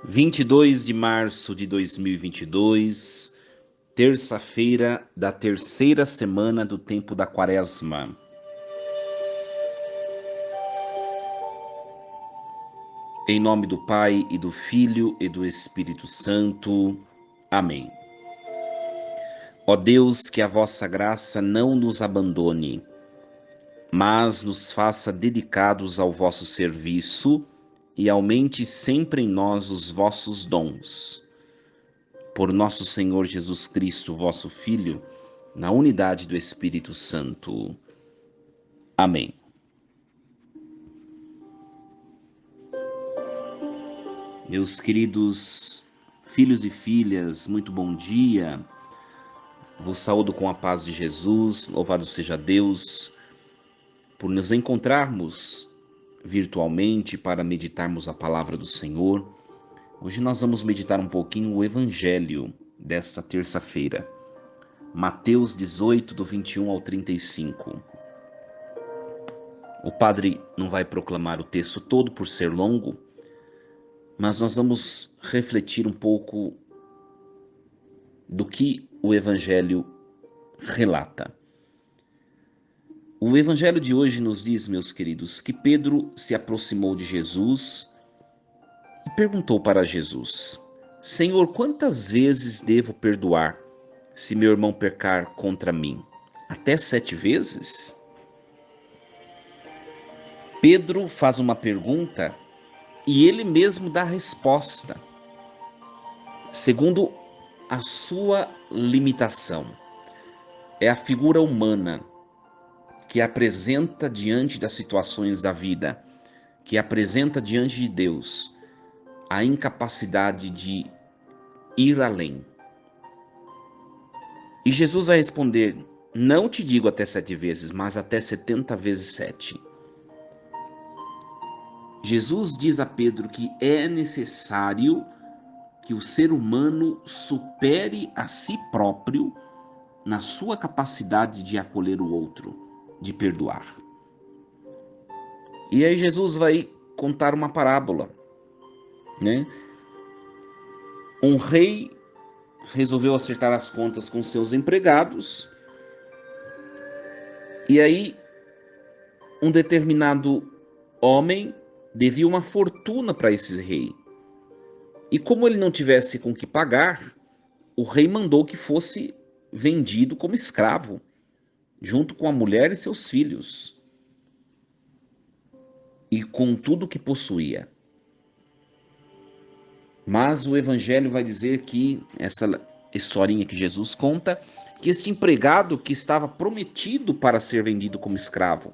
22 de março de 2022, terça-feira da terceira semana do tempo da Quaresma. Em nome do Pai e do Filho e do Espírito Santo. Amém. Ó Deus, que a vossa graça não nos abandone, mas nos faça dedicados ao vosso serviço e aumente sempre em nós os vossos dons. Por nosso Senhor Jesus Cristo, vosso Filho, na unidade do Espírito Santo. Amém. Meus queridos filhos e filhas, muito bom dia. Vos saúdo com a paz de Jesus. Louvado seja Deus por nos encontrarmos virtualmente para meditarmos a palavra do Senhor. Hoje nós vamos meditar um pouquinho o Evangelho desta terça-feira. Mateus 18, do 21 ao 35. O padre não vai proclamar o texto todo por ser longo, mas nós vamos refletir um pouco do que o Evangelho relata. O Evangelho de hoje nos diz, meus queridos, que Pedro se aproximou de Jesus e perguntou para Jesus: Senhor, quantas vezes devo perdoar se meu irmão pecar contra mim? Até 7 vezes? Pedro faz uma pergunta e ele mesmo dá a resposta, segundo a sua limitação. É a figura humana que apresenta diante das situações da vida, que apresenta diante de Deus a incapacidade de ir além. E Jesus vai responder: não te digo até 7 vezes, mas até 70 vezes 7. Jesus diz a Pedro que é necessário que o ser humano supere a si próprio na sua capacidade de acolher o outro, de perdoar. E aí Jesus vai contar uma parábola, né? Um rei resolveu acertar as contas com seus empregados, e aí um determinado homem devia uma fortuna para esse rei. E como ele não tivesse com que pagar, o rei mandou que fosse vendido como escravo, junto com a mulher e seus filhos, e com tudo que possuía. Mas o Evangelho vai dizer que, essa historinha que Jesus conta, que este empregado que estava prometido para ser vendido como escravo,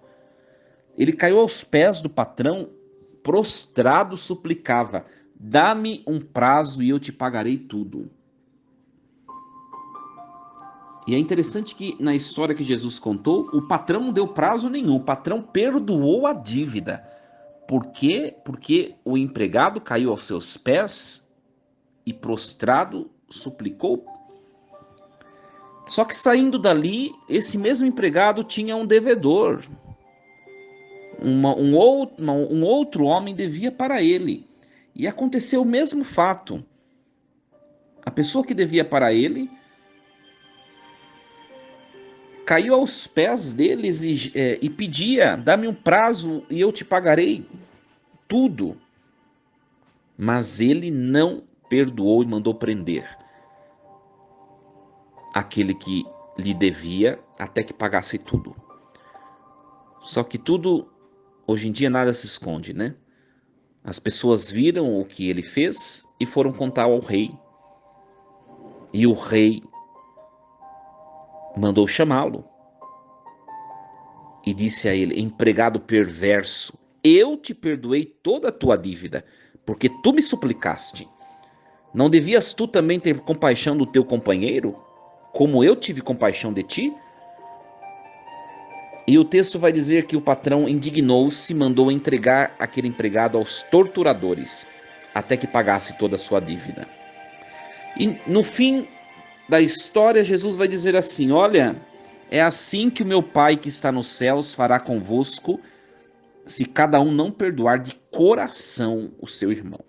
ele caiu aos pés do patrão, prostrado suplicava: dá-me um prazo e eu te pagarei tudo. E é interessante que na história que Jesus contou, o patrão não deu prazo nenhum, o patrão perdoou a dívida. Por quê? Porque o empregado caiu aos seus pés e prostrado suplicou. Só que saindo dali, esse mesmo empregado tinha um devedor. Um outro homem devia para ele. E aconteceu o mesmo fato. A pessoa que devia para ele caiu aos pés deles e pedia: dá-me um prazo e eu te pagarei tudo. Mas ele não perdoou e mandou prender aquele que lhe devia até que pagasse tudo. Só que tudo, hoje em dia, nada se esconde, né? As pessoas viram o que ele fez e foram contar ao rei. E o rei mandou chamá-lo e disse a ele: empregado perverso, eu te perdoei toda a tua dívida, porque tu me suplicaste. Não devias tu também ter compaixão do teu companheiro, como eu tive compaixão de ti? E o texto vai dizer que o patrão indignou-se e mandou entregar aquele empregado aos torturadores, até que pagasse toda a sua dívida. E no fim da história, Jesus vai dizer assim: olha, é assim que o meu Pai que está nos céus fará convosco, se cada um não perdoar de coração o seu irmão.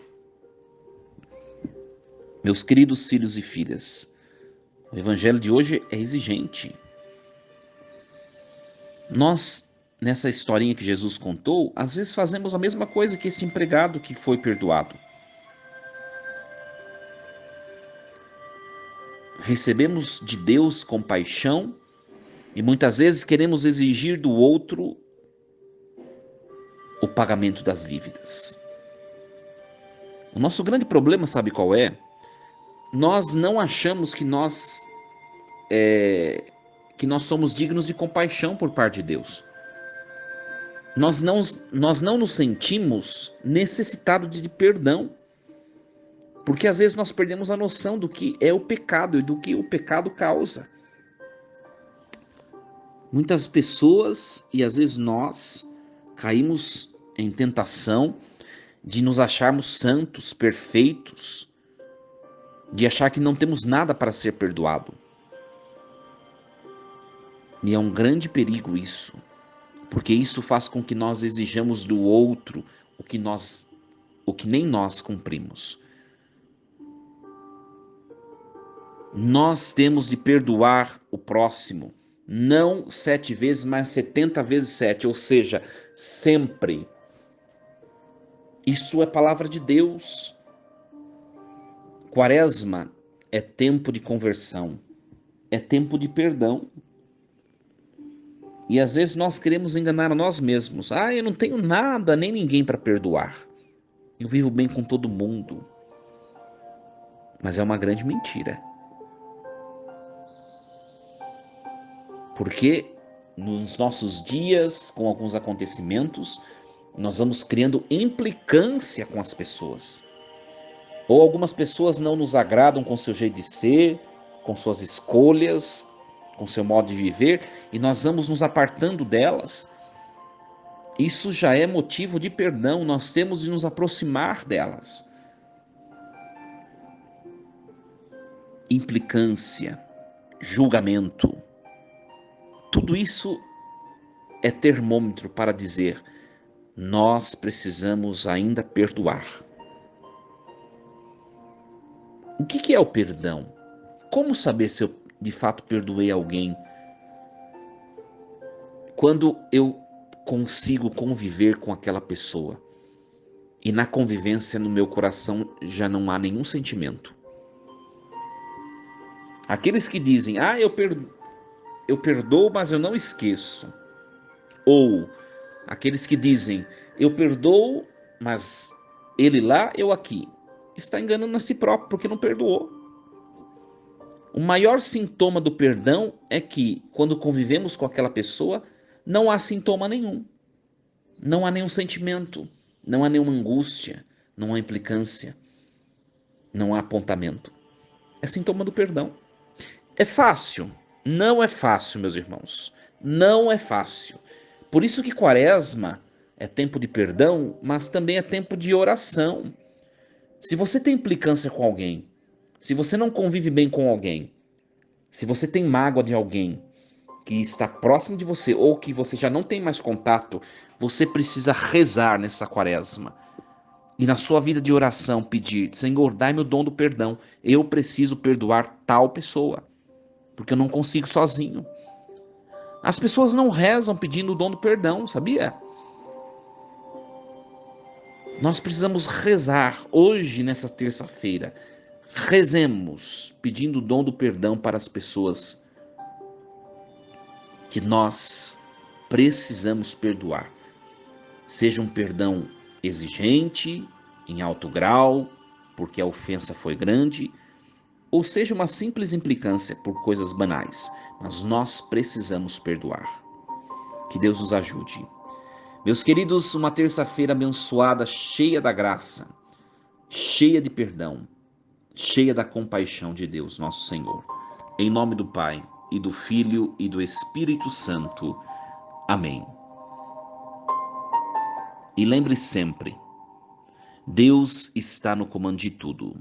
Meus queridos filhos e filhas, o evangelho de hoje é exigente. Nós, nessa historinha que Jesus contou, às vezes fazemos a mesma coisa que este empregado que foi perdoado. Recebemos de Deus compaixão e muitas vezes queremos exigir do outro o pagamento das dívidas. O nosso grande problema, sabe qual é? Nós não achamos que nós somos dignos de compaixão por parte de Deus. Nós não nos sentimos necessitados de perdão, porque às vezes nós perdemos a noção do que é o pecado e do que o pecado causa. Muitas pessoas e às vezes nós caímos em tentação de nos acharmos santos, perfeitos, de achar que não temos nada para ser perdoado. E é um grande perigo isso, porque isso faz com que nós exijamos do outro o que nem nós cumprimos. Nós temos de perdoar o próximo, não 7 vezes, mas 70 vezes 7, ou seja, sempre. Isso é palavra de Deus. Quaresma é tempo de conversão, é tempo de perdão. E às vezes nós queremos enganar a nós mesmos. Eu não tenho nada, nem ninguém para perdoar. Eu vivo bem com todo mundo. Mas é uma grande mentira. Porque nos nossos dias, com alguns acontecimentos, nós vamos criando implicância com as pessoas. Ou algumas pessoas não nos agradam com seu jeito de ser, com suas escolhas, com seu modo de viver, e nós vamos nos apartando delas. Isso já é motivo de perdão, nós temos de nos aproximar delas. Implicância, julgamento, tudo isso é termômetro para dizer: nós precisamos ainda perdoar. O que é o perdão? Como saber se eu de fato perdoei alguém? Quando eu consigo conviver com aquela pessoa e na convivência no meu coração já não há nenhum sentimento. Aqueles que dizem: eu perdoo, mas eu não esqueço. Ou aqueles que dizem: eu perdoo, mas ele lá, eu aqui. Está enganando a si próprio porque não perdoou. O maior sintoma do perdão é que, quando convivemos com aquela pessoa, não há sintoma nenhum. Não há nenhum sentimento, não há nenhuma angústia, não há implicância, não há apontamento. É sintoma do perdão. É fácil? Não é fácil, meus irmãos. Não é fácil. Por isso que Quaresma é tempo de perdão, mas também é tempo de oração. Se você tem implicância com alguém, se você não convive bem com alguém, se você tem mágoa de alguém que está próximo de você ou que você já não tem mais contato, você precisa rezar nessa Quaresma. E na sua vida de oração pedir: Senhor, dai-me o dom do perdão. Eu preciso perdoar tal pessoa, porque eu não consigo sozinho. As pessoas não rezam pedindo o dom do perdão, sabia? Nós precisamos rezar hoje, nessa terça-feira. Rezemos pedindo o dom do perdão para as pessoas que nós precisamos perdoar. Seja um perdão exigente, em alto grau, porque a ofensa foi grande, ou seja uma simples implicância por coisas banais, mas nós precisamos perdoar. Que Deus nos ajude. Meus queridos, uma terça-feira abençoada, cheia da graça, cheia de perdão, cheia da compaixão de Deus, nosso Senhor. Em nome do Pai, e do Filho, e do Espírito Santo. Amém. E lembre sempre, Deus está no comando de tudo.